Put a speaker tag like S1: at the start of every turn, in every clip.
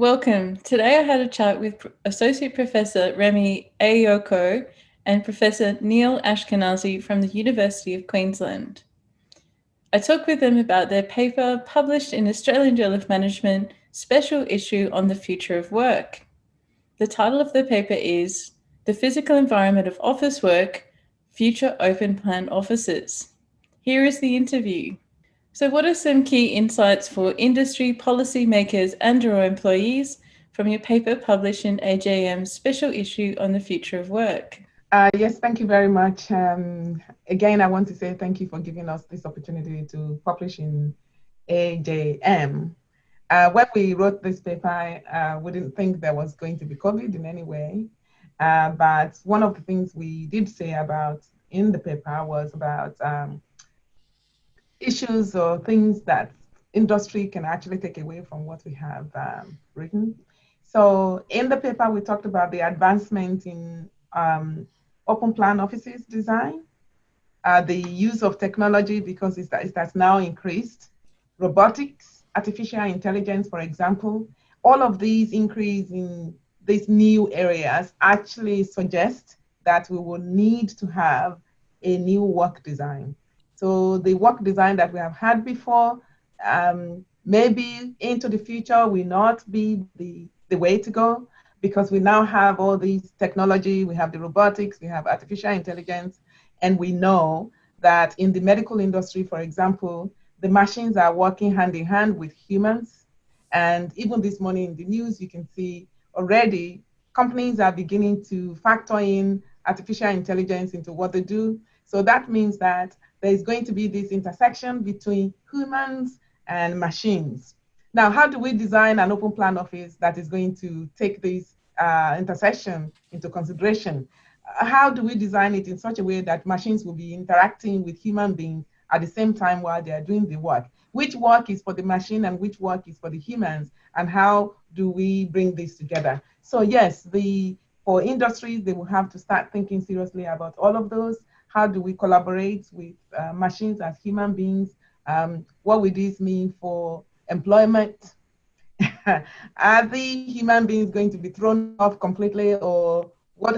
S1: Welcome. Today I had a chat with Associate Professor Remi Ayoko and Professor Neal Ashkanasy from the University of Queensland. I talked with them about their paper published in Australian Journal of Management special issue on the future of work. The title of the paper is The Physical Environment of Office Work, Future Open Plan Offices. Here is the interview. So what are some key insights for industry, policymakers and or employees from your paper published in AJM's special issue on the future of work?
S2: Yes, thank you very much. Again, I want to say thank you for giving us this opportunity to publish in AJM. When we wrote this paper, we didn't think there was going to be COVID in any way. But one of the things we did say about in the paper was about issues or things that industry can actually take away from what we have written. So in the paper, we talked about the advancement in open plan offices design, the use of technology because it has now increased, robotics, artificial intelligence, for example. All of these increase in these new areas actually suggest that we will need to have a new work design. So the work design that we have had before, maybe into the future will not be the way to go, because we now have all these technology, we have the robotics, we have artificial intelligence, and we know that in the medical industry, for example, the machines are working hand in hand with humans. And even this morning in the news, you can see already companies are beginning to factor in artificial intelligence into what they do. So that means that there is going to be this intersection between humans and machines. Now, how do we design an open plan office that is going to take this intersection into consideration? How do we design it in such a way that machines will be interacting with human beings at the same time while they are doing the work? Which work is for the machine and which work is for the humans? And how do we bring this together? So yes, for industries, they will have to start thinking seriously about all of those. How do we collaborate with machines as human beings? What would this mean for employment? Are the human beings going to be thrown off completely, or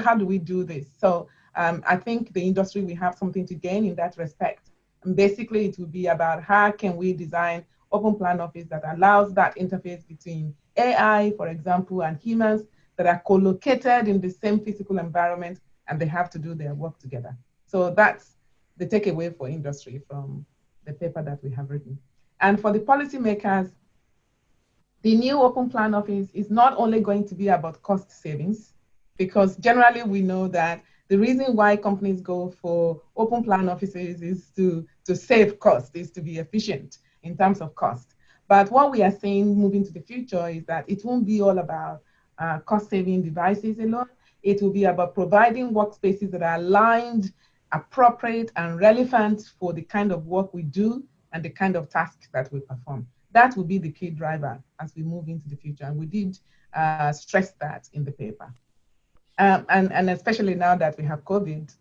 S2: how do we do this? So I think the industry will have something to gain in that respect. And basically, it will be about how can we design open plan office that allows that interface between AI, for example, and humans that are co-located in the same physical environment, and they have to do their work together. So that's the takeaway for industry from the paper that we have written. And for the policymakers, the new open plan office is not only going to be about cost savings, because generally we know that the reason why companies go for open plan offices is to save costs, is to be efficient in terms of cost. But what we are seeing moving to the future is that it won't be all about cost saving devices alone. It will be about providing workspaces that are aligned, appropriate, and relevant for the kind of work we do and the kind of tasks that we perform. That will be the key driver as we move into the future. And we did stress that in the paper. And especially now that we have COVID,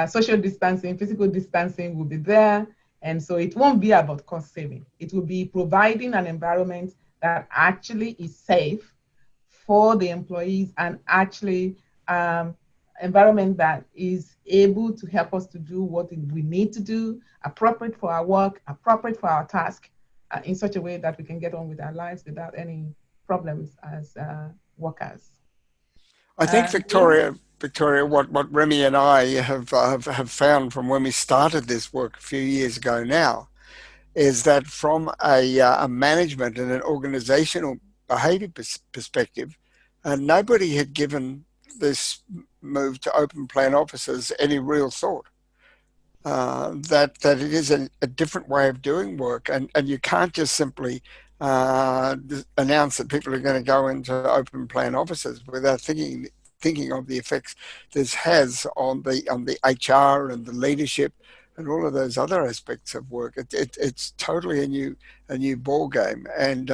S2: social distancing, physical distancing will be there. And so it won't be about cost saving. It will be providing an environment that actually is safe for the employees and actually environment that is able to help us to do what we need to do, appropriate for our work, appropriate for our task, in such a way that we can get on with our lives without any problems as workers.
S3: I think Victoria, what Remi and I have found from when we started this work a few years ago now, is that from a management and an organizational behavior perspective, nobody had given this move to open plan offices any real thought. That it is a different way of doing work, and you can't just simply announce that people are going to go into open plan offices without thinking of the effects this has on the HR and the leadership and all of those other aspects of work. It's totally a new ball game, and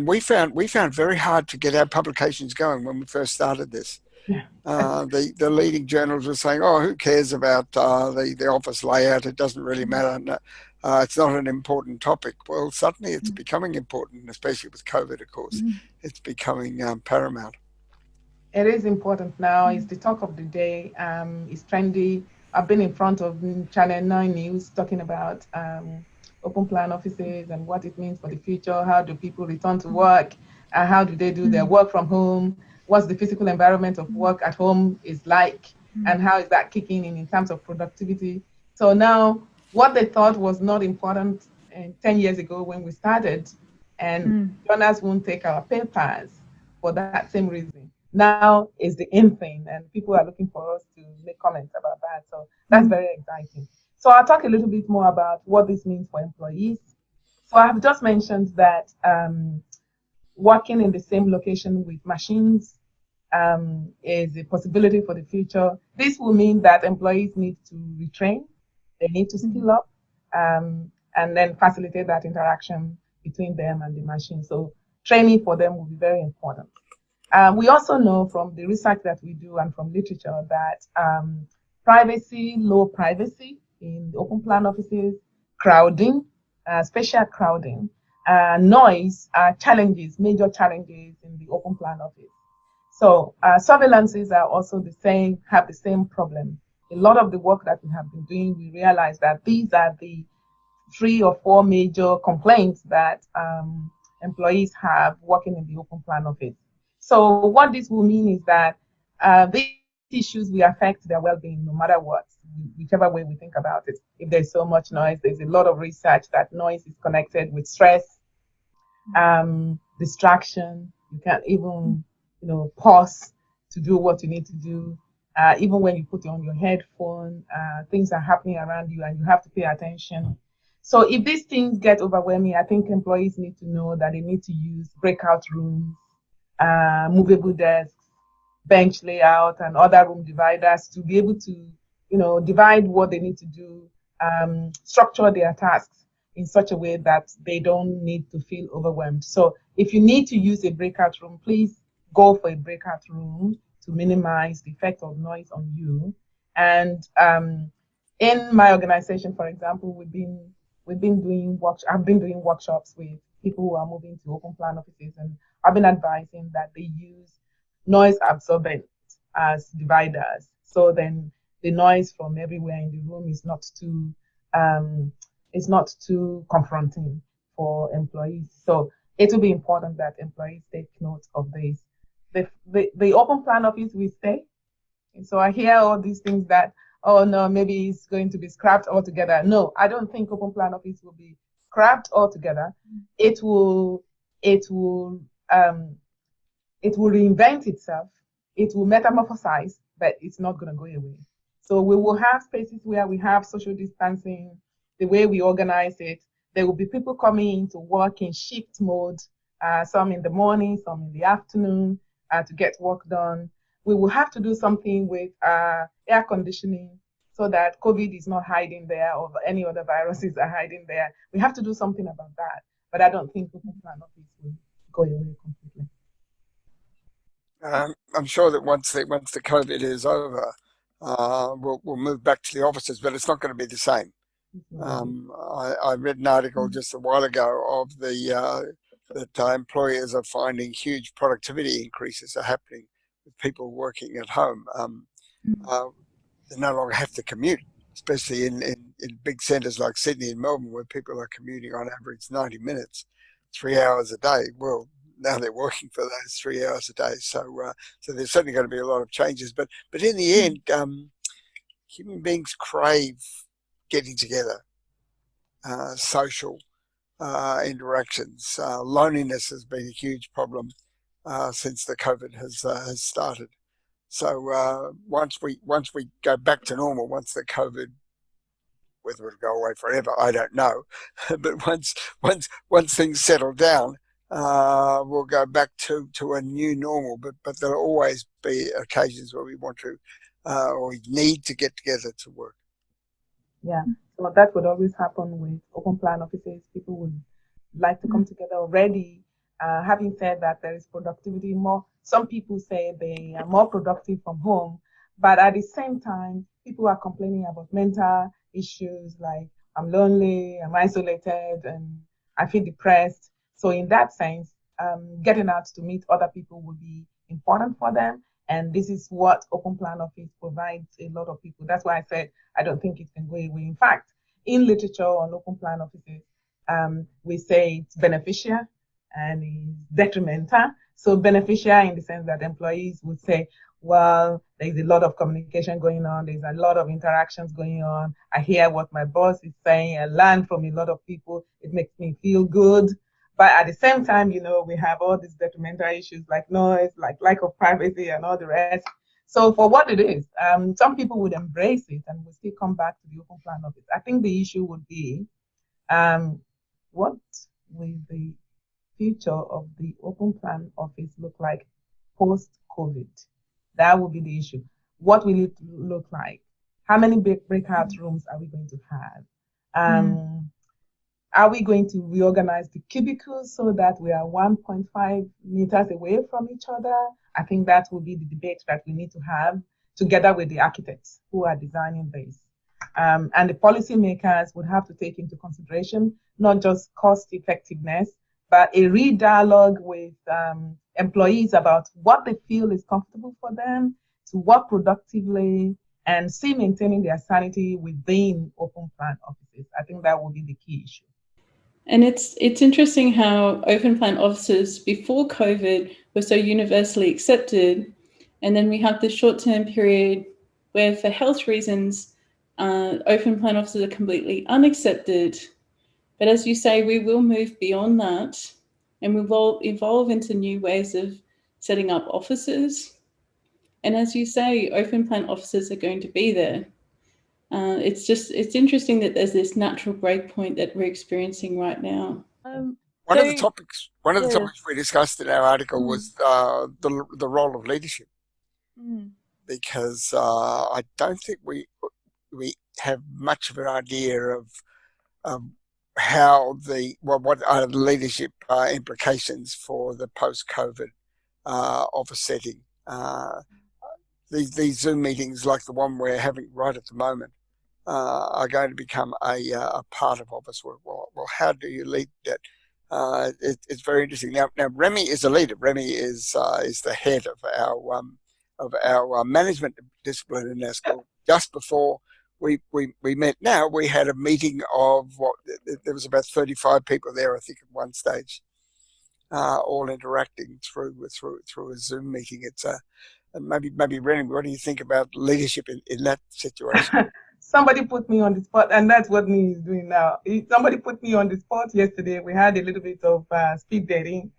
S3: we found very hard to get our publications going when we first started this. The leading journals were saying, "Oh, who cares about the office layout? It doesn't really matter." it's not an important topic. Well, suddenly it's becoming important, especially with COVID, of course. It's becoming paramount.
S2: It is important now. It's the talk of the day. It's trendy. I've been in front of Channel 9 News talking about open plan offices and what it means for the future. How do people return to work? How do they do their work from home? What's the physical environment of work at home is like? And how is that kicking in terms of productivity? So now, what they thought was not important 10 years ago when we started, and donors won't take our papers for that same reason now is the in thing, and people are looking for us to make comments about that. So that's very exciting. So I'll talk a little bit more about what this means for employees. So I've just mentioned that working in the same location with machines is a possibility for the future. This will mean that employees need to retrain, they need to skill up, and then facilitate that interaction between them and the machine. So training for them will be very important. We also know from the research that we do and from literature that low privacy in the open plan offices, crowding, spatial crowding, noise are challenges, major challenges in the open plan office. So surveillances are also have the same problem. A lot of the work that we have been doing, we realize that these are the 3 or 4 major complaints that employees have working in the open plan office. So what this will mean is that these issues will affect their well-being no matter what, whichever way we think about it. If there's so much noise, there's a lot of research that noise is connected with stress, distraction. You can't even, pause to do what you need to do. Even when you put on your headphone, things are happening around you and you have to pay attention. So if these things get overwhelming, I think employees need to know that they need to use breakout rooms, movable desks, bench layout, and other room dividers to be able to, divide what they need to do, structure their tasks in such a way that they don't need to feel overwhelmed. So if you need to use a breakout room, please go for a breakout room to minimize the effect of noise on you. And in my organization, for example, I've been doing workshops with people who are moving to open plan offices, and I've been advising that they use noise absorbent as dividers. So then the noise from everywhere in the room is not too confronting for employees. So it will be important that employees take note of this. The open plan office will stay. And so I hear all these things that, oh no, maybe it's going to be scrapped altogether. No, I don't think open plan office will be scrapped altogether. It will reinvent itself. It will metamorphosize, but it's not going to go away. So we will have spaces where we have social distancing, the way we organize it. There will be people coming in to work in shift mode, some in the morning, some in the afternoon, to get work done. We will have to do something with air conditioning so that COVID is not hiding there or any other viruses are hiding there. We have to do something about that. But I don't think open plan office will go away completely.
S3: I'm sure that once the COVID is over, we'll move back to the offices, but it's not going to be the same. I read an article just a while ago of that employers are finding huge productivity increases are happening with people working at home. They no longer have to commute, especially in big centres like Sydney and Melbourne, where people are commuting on average 90 minutes, 3 hours a day. Well, now they're working for those 3 hours a day. So there's certainly going to be a lot of changes. But in the end, human beings crave getting together, social interactions. Loneliness has been a huge problem since the COVID has started. So once we go back to normal, once the COVID, whether it'll go away forever, I don't know. But once things settle down, we'll go back to a new normal. But there'll always be occasions where we want to or we need to get together to work.
S2: Yeah, so that would always happen with open plan offices. People would like to come together already. Having said that, there is productivity more. Some people say they are more productive from home, but at the same time, people are complaining about mental issues like I'm lonely, I'm isolated, and I feel depressed. So in that sense, getting out to meet other people would be important for them. And this is what Open Plan Office provides a lot of people. That's why I said I don't think it can go away. In fact, in literature on Open Plan Offices, we say it's beneficial and it's detrimental. So beneficial in the sense that employees would say, well, there's a lot of communication going on. There's a lot of interactions going on. I hear what my boss is saying. I learn from a lot of people. It makes me feel good. But at the same time, we have all these detrimental issues like noise, like lack of privacy and all the rest. So for what it is, some people would embrace it and will still come back to the Open Plan Office. I think the issue would be what will the future of the Open Plan Office look like post-COVID? That will be the issue. What will it look like? How many breakout rooms are we going to have? Are we going to reorganize the cubicles so that we are 1.5 meters away from each other? I think that will be the debate that we need to have together with the architects who are designing this. And the policymakers would have to take into consideration not just cost effectiveness, but a re-dialogue with employees about what they feel is comfortable for them, to work productively, and still maintaining their sanity within Open Plan offices. I think that will be the key issue.
S1: And it's interesting how open plan offices before COVID were so universally accepted, and then we have the short-term period where, for health reasons, open plan offices are completely unaccepted. But as you say, we will move beyond that, and we will evolve into new ways of setting up offices. And as you say, open plan offices are going to be there. It's interesting that there's this natural breakpoint that we're experiencing right now.
S3: One of the topics we discussed in our article was the role of leadership, because I don't think we have much of an idea of how what are the leadership implications for the post-COVID office setting. These Zoom meetings, like the one we're having right at the moment, are going to become a part of office work. Well, how do you lead that? It's very interesting. Now, Remi is a leader. Remi is the head of our management discipline in our school. Just before we met, now we had a meeting of there was about 35 people there, I think, at one stage, all interacting through a Zoom meeting. It's and maybe Remi, what do you think about leadership in that situation?
S2: Somebody put me on the spot, and that's what Neal is doing now. Somebody put me on the spot yesterday. We had a little bit of speed dating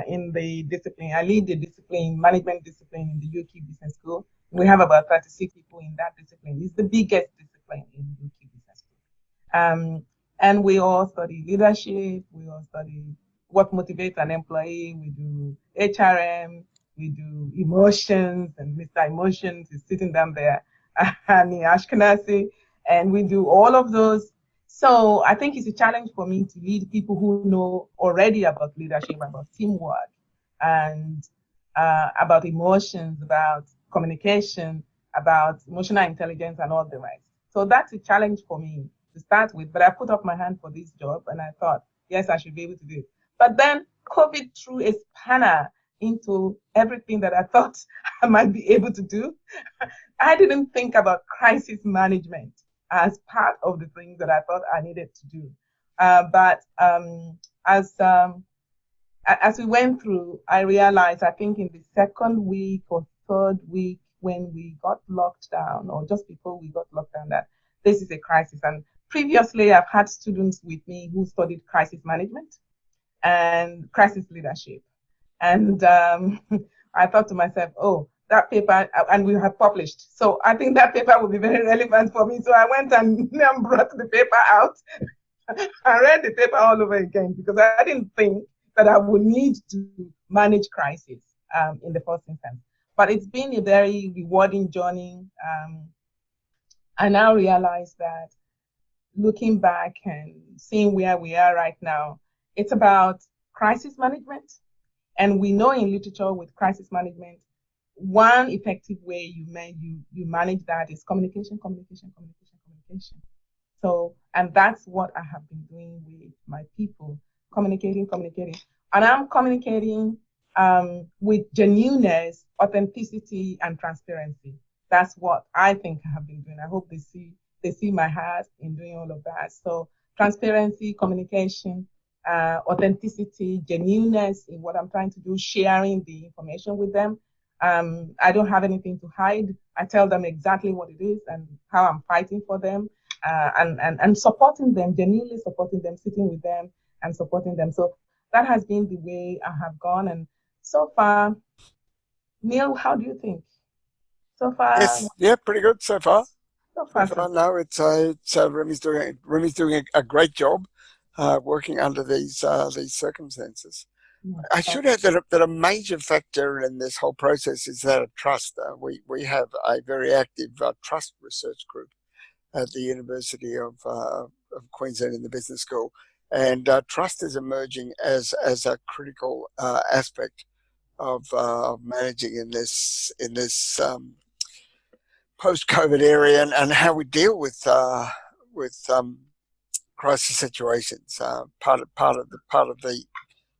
S2: in the discipline. I lead the discipline, management discipline in the UK Business School. We have about 36 people in that discipline. It's the biggest discipline in the UK Business School. And we all study leadership. We all study what motivates an employee. We do HRM. We do emotions, and Mr. Emotions is sitting down there. And Ashkanasy, and we do all of those. So I think it's a challenge for me to lead people who know already about leadership, about teamwork, and about emotions, about communication, about emotional intelligence, and all the rest. So that's a challenge for me to start with. But I put up my hand for this job, and I thought, yes, I should be able to do it. But then COVID threw a spanner into everything that I thought I might be able to do. I didn't think about crisis management as part of the things that I thought I needed to do. But as we went through, I realized, I think in the second week or third week when we got locked down, or just before we got locked down, that this is a crisis. And previously, I've had students with me who studied crisis management and crisis leadership. And I thought to myself, oh, that paper, and we have published. So I think that paper will be very relevant for me. So I went and brought the paper out. I read the paper all over again because I didn't think that I would need to manage crisis in the first instance. But it's been a very rewarding journey. I now realize that looking back and seeing where we are right now, it's about crisis management. And we know in literature with crisis management, one effective way you manage that is communication. So, and that's what I have been doing with my people, communicating. And I'm communicating with genuineness, authenticity, and transparency. That's what I think I have been doing. I hope they see my heart in doing all of that. So transparency, communication, authenticity, genuineness in what I'm trying to do, sharing the information with them. I don't have anything to hide. I tell them exactly what it is and how I'm fighting for them, and supporting them, genuinely supporting them, sitting with them and supporting them. So that has been the way I have gone. And so far, Neil, how do you think? So far,
S3: Yes, yeah, pretty good so far.
S2: so
S3: So
S2: far, so
S3: far,
S2: good.
S3: no, it's Remi's doing a great job working under these circumstances.
S2: Yeah.
S3: I should add that a major factor in this whole process is that of trust. We have a very active trust research group at the University of Queensland in the Business School, and trust is emerging as a critical aspect of managing in this post-COVID area, and how we deal with crisis situations. Part of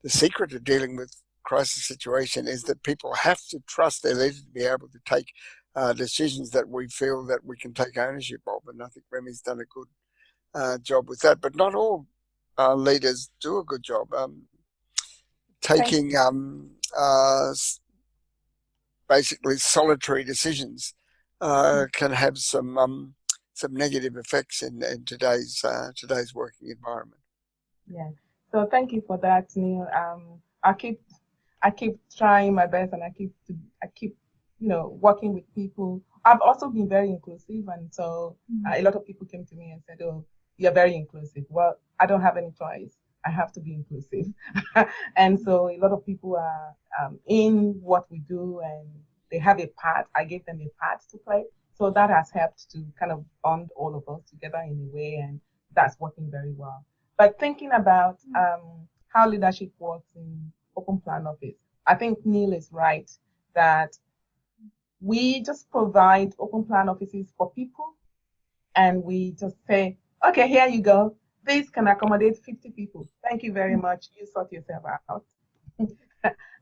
S3: the secret of dealing with crisis situation is that people have to trust their leaders to be able to take decisions that we feel that we can take ownership of. And I think Remi's done a good job with that. But not all leaders do a good job.
S2: Thank
S3: Taking basically solitary decisions
S2: you.
S3: can have some negative effects in today's working environment.
S2: Yeah. So thank you for that, Neil. I keep trying my best, and I keep, working with people. I've also been very inclusive, and so a lot of people came to me and said, "Oh, you're very inclusive." Well, I don't have any choice. I have to be inclusive, and so a lot of people are in what we do, and they have a part. I gave them a part to play, so that has helped to kind of bond all of us together in a way, and that's working very well. But thinking about how leadership works in open plan office, I think Neil is right that we just provide open plan offices for people, and we just say, okay, here you go. This can accommodate 50 people. Thank you very much. You sort yourself out.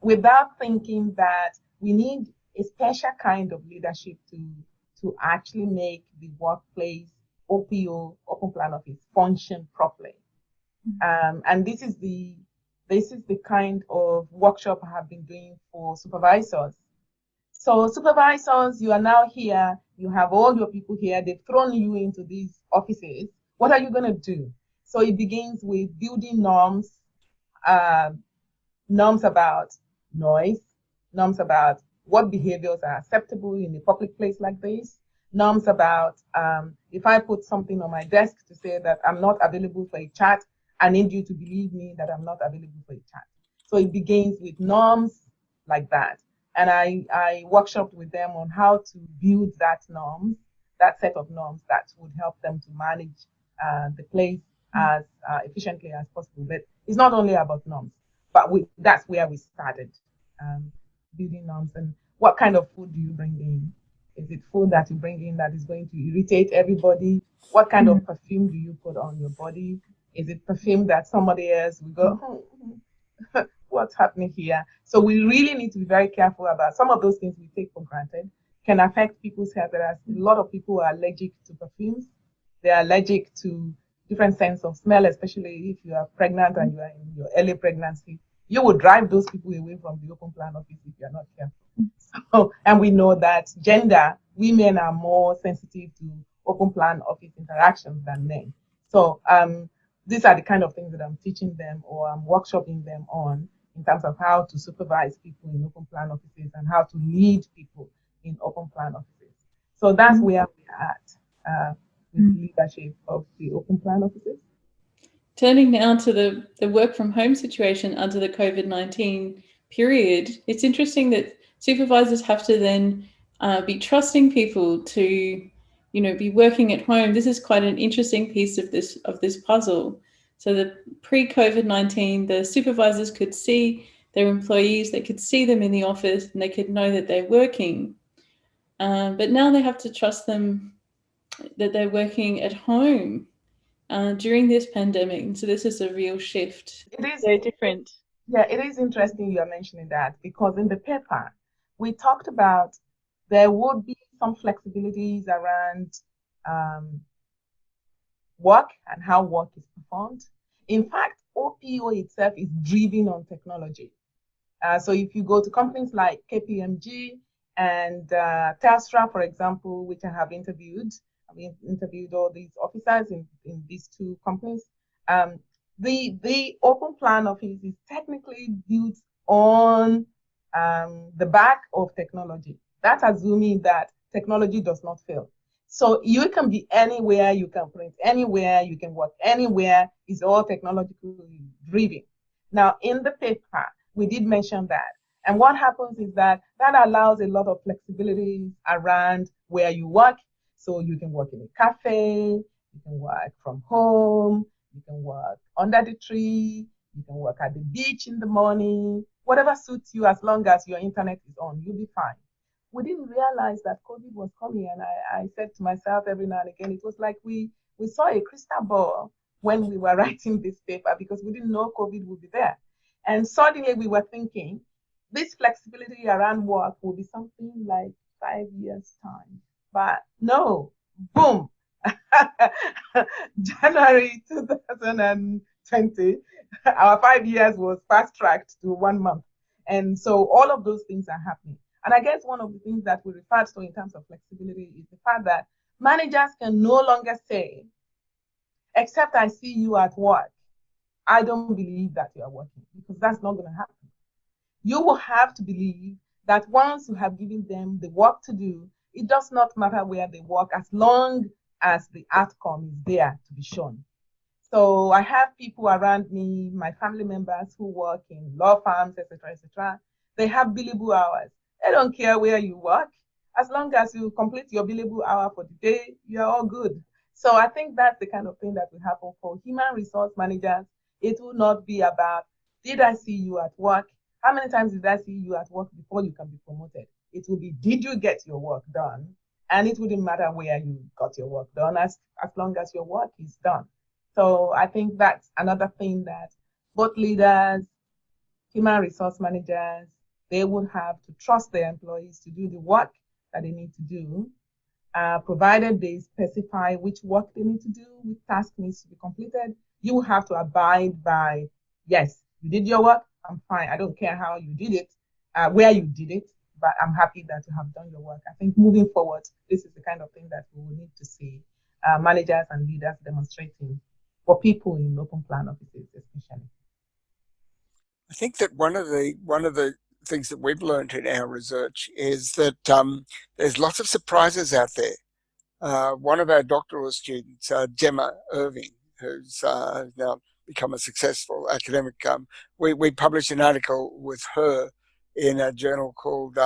S2: Without thinking that we need a special kind of leadership to actually make the workplace OPO, open plan office, function properly. And this is the kind of workshop I have been doing for supervisors. So supervisors, you are now here, you have all your people here, they've thrown you into these offices. What are you going to do? So it begins with building norms, uh, norms about noise, norms about what behaviors are acceptable in a public place like this, norms about if I put something on my desk to say that I'm not available for a chat, I need you to believe me that I'm not available for a chat. So it begins with norms like that. And I workshopped with them on how to build that set of norms that would help them to manage the place as efficiently as possible. But it's not only about norms, but that's where we started, um, building norms. And what kind of food do you bring in? Is it food that you bring in that is going to irritate everybody? What kind of perfume do you put on your body? Is it perfume that somebody else will go, what's happening here? So we really need to be very careful about some of those things we take for granted can affect people's health. There are a lot of people who are allergic to perfumes. They are allergic to different sense of smell, especially if you are pregnant and you are in your early pregnancy. You will drive those people away from the open plan office if you're not careful. So, and we know that women are more sensitive to open plan office interactions than men. So these are the kind of things that I'm teaching them or I'm workshopping them on in terms of how to supervise people in open plan offices and how to lead people in open plan offices. So that's where we're at with leadership of the open plan offices.
S1: Turning now to the work from home situation under the COVID-19 period, it's interesting that supervisors have to then be trusting people to, be working at home. This is quite an interesting piece of this puzzle. So the pre-COVID-19, the supervisors could see their employees, they could see them in the office, and they could know that they're working. But now they have to trust them that they're working at home. during this pandemic. And so this is a real shift.
S2: It is
S1: very different.
S2: Yeah, it is interesting you are mentioning that, because in the paper we talked about there would be some flexibilities around work and how work is performed. In fact, OPO itself is driven on technology. So if you go to companies like KPMG and Telstra, for example, which I've interviewed all these officers in these two companies. The open plan office is technically built on the back of technology. That's assuming that technology does not fail. So you can be anywhere, you can print anywhere, you can work anywhere. It's all technologically driven. Now, in the paper, we did mention that. And what happens is that allows a lot of flexibility around where you work. So you can work in a cafe, you can work from home, you can work under the tree, you can work at the beach in the morning, whatever suits you, as long as your internet is on, you'll be fine. We didn't realize that COVID was coming, and I said to myself every now and again, it was like we saw a crystal ball when we were writing this paper, because we didn't know COVID would be there. And suddenly we were thinking this flexibility around work will be something like 5 years' time. But no, boom, January 2020, our 5 years was fast tracked to 1 month. And so all of those things are happening. And I guess one of the things that we referred to in terms of flexibility is the fact that managers can no longer say, except I see you at work, I don't believe that you are working, because that's not going to happen. You will have to believe that once you have given them the work to do, it does not matter where they work, as long as the outcome is there to be shown. So I have people around me, my family members who work in law firms, etc., etc. They have billable hours. They don't care where you work. As long as you complete your billable hour for the day, you're all good. So I think that's the kind of thing that will happen for human resource managers. It will not be about, did I see you at work? How many times did I see you at work before you can be promoted? It will be, did you get your work done? And it wouldn't matter where you got your work done, as long as your work is done. So I think that's another thing that both leaders, human resource managers, they would have to trust their employees to do the work that they need to do, provided they specify which work they need to do, which task needs to be completed. You have to abide by, yes, you did your work, I'm fine. I don't care how you did it, where you did it, but I'm happy that you have done your work. I think moving forward, this is the kind of thing that we will need to see managers and leaders demonstrating for people in open plan offices, especially.
S3: I think that one of the things that we've learned in our research is that there's lots of surprises out there. One of our doctoral students, Gemma Irving, who's now become a successful academic, we published an article with her in a journal called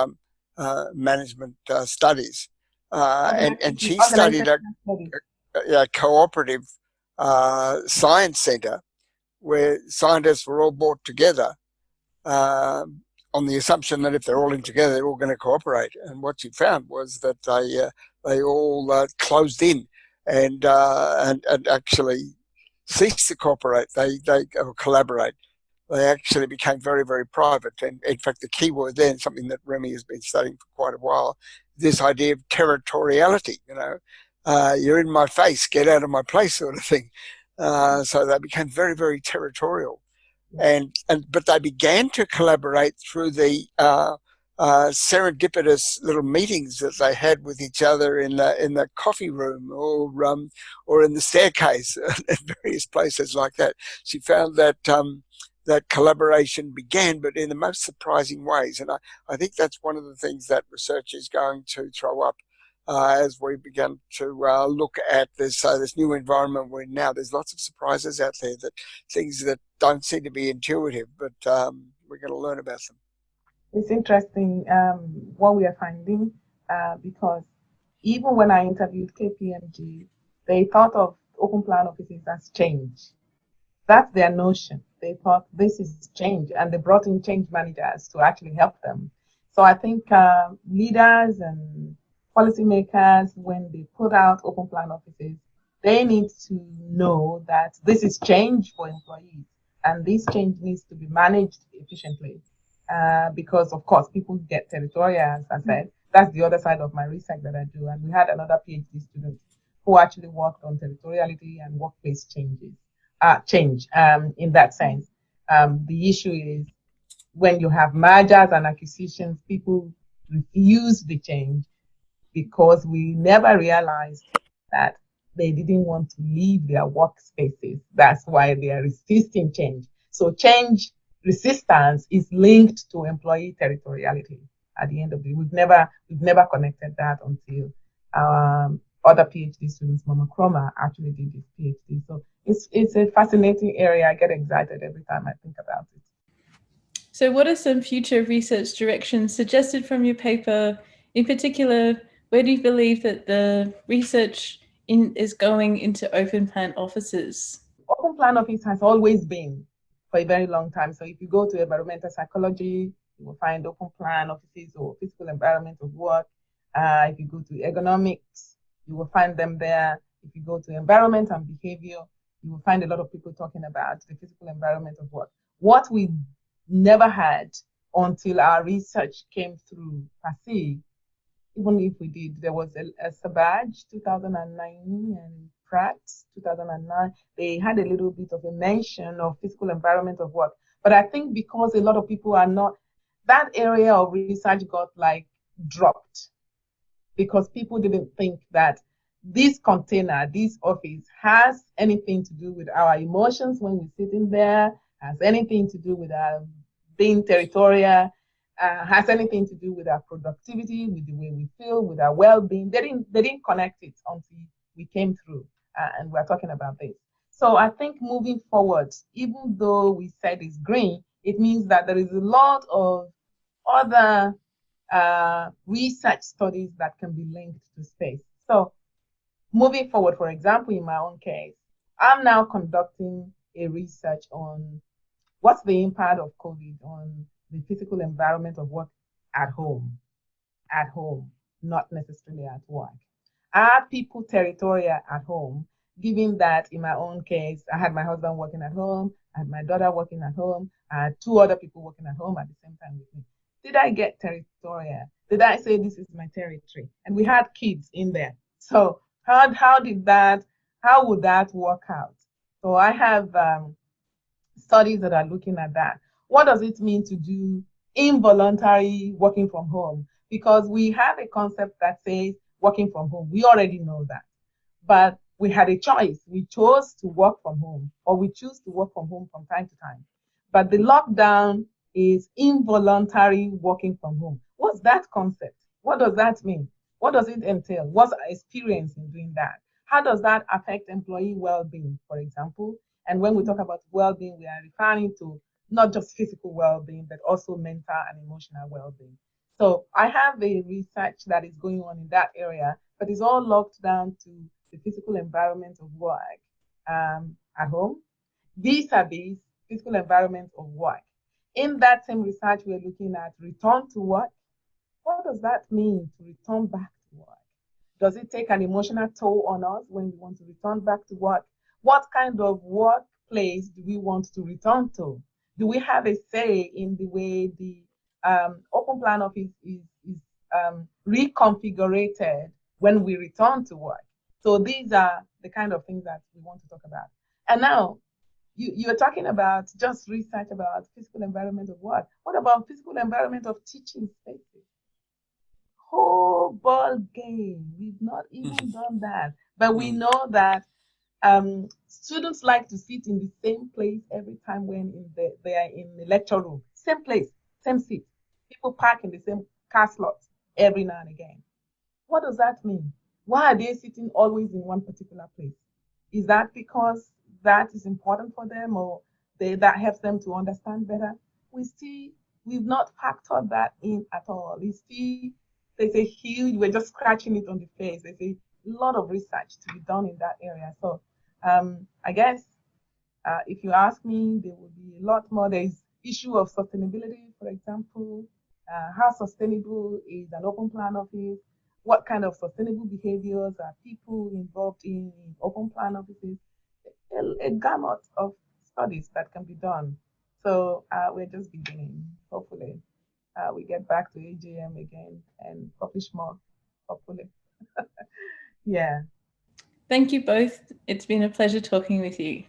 S3: Management Studies, and she studied a cooperative science center where scientists were all brought together on the assumption that if they're all in together, they're all going to cooperate. And what she found was that they all closed in and actually ceased to cooperate. They collaborate. They actually became very, very private. And in fact, the key word then, something that Remi has been studying for quite a while, this idea of territoriality. You're in my face, get out of my place, sort of thing. So they became very, very territorial. But they began to collaborate through the serendipitous little meetings that they had with each other in the coffee room or in the staircase at various places like that. She found that that collaboration began, but in the most surprising ways. And I think that's one of the things that research is going to throw up as we begin to look at this new environment where now there's lots of surprises out there, that things that don't seem to be intuitive, but we're going to learn about them.
S2: It's interesting what we are finding because even when I interviewed KPMG, they thought of open plan offices as change. That's their notion. They thought this is change, and they brought in change managers to actually help them. So I think leaders and policymakers, when they put out open plan offices, they need to know that this is change for employees, and this change needs to be managed efficiently. Because of course people get territorial, as I said. That's the other side of my research that I do. And we had another PhD student who actually worked on territoriality and workplace change in that sense. The issue is when you have mergers and acquisitions, people refuse the change because we never realized that they didn't want to leave their workspaces. That's why they are resisting change. So change resistance is linked to employee territoriality. At the end of the day, we've never connected that until other PhD students, Mama Kroma, actually did this PhD. So it's a fascinating area. I get excited every time I think about it.
S1: So, what are some future research directions suggested from your paper? In particular, where do you believe that the research is going into open plan offices?
S2: Open plan office has always been for a very long time. So if you go to environmental psychology, you will find open plan offices or physical environment of work. If you go to ergonomics, you will find them there. If you go to environment and behavior, you will find a lot of people talking about the physical environment of work. What we never had until our research came through per se, even if we did, there was a Sabaj 2009 and Pratt 2009. They had a little bit of a mention of physical environment of work. But I think because a lot of people are not, that area of research got like dropped because people didn't think that this container, this office has anything to do with our emotions when we sit in there, has anything to do with our being territorial, has anything to do with our productivity, with the way we feel, with our well-being. They didn't connect it until we came through, and we're talking about this. So I think moving forward, even though we said it's green, it means that there is a lot of other research studies that can be linked to space. So moving forward, for example, in my own case, I'm now conducting a research on what's the impact of COVID on the physical environment of work at home, not necessarily at work. Are people territorial at home, given that in my own case, I had my husband working at home, I had my daughter working at home, I had two other people working at home at the same time with me. Did I get territorial? Did I say this is my territory? And we had kids in there. So how would that work out? So I have studies that are looking at that. What does it mean to do involuntary working from home? Because we have a concept that says working from home. We already know that. But we had a choice. We chose to work from home, or we choose to work from home from time to time. But the lockdown is involuntary working from home. What's that concept? What does that mean? What does it entail? What's our experience in doing that? How does that affect employee well-being, for example? And when we talk about well-being, we are referring to not just physical well-being, but also mental and emotional well-being. So I have a research that is going on in that area, but it's all locked down to the physical environment of work at home, vis-a-vis physical environment of work. In that same research, we're looking at return to work. What does that mean to return back to work? Does it take an emotional toll on us when we want to return back to work? What kind of workplace do we want to return to? Do we have a say in the way the open plan office is reconfigured when we return to work? So these are the kind of things that we want to talk about. And now you're talking about just research about physical environment of work. What about physical environment of teaching spaces? Whole ball game. We've not even done that. But we know that students like to sit in the same place every time when they are in the lecture room. Same place, same seat. People park in the same car slots every now and again. What does that mean? Why are they sitting always in one particular place? Is that because that is important for them, or that helps them to understand better? We've not factored that in at all. There's a huge, we're just scratching it on the face. There's a lot of research to be done in that area. So I guess if you ask me, there will be a lot more. There's issue of sustainability, for example. How sustainable is an open plan office? what kind of sustainable behaviors are people involved in open plan offices, a gamut of studies that can be done. So we're just beginning. Hopefully, we get back to AJM again and publish more. Hopefully, yeah.
S1: Thank you both. It's been a pleasure talking with you.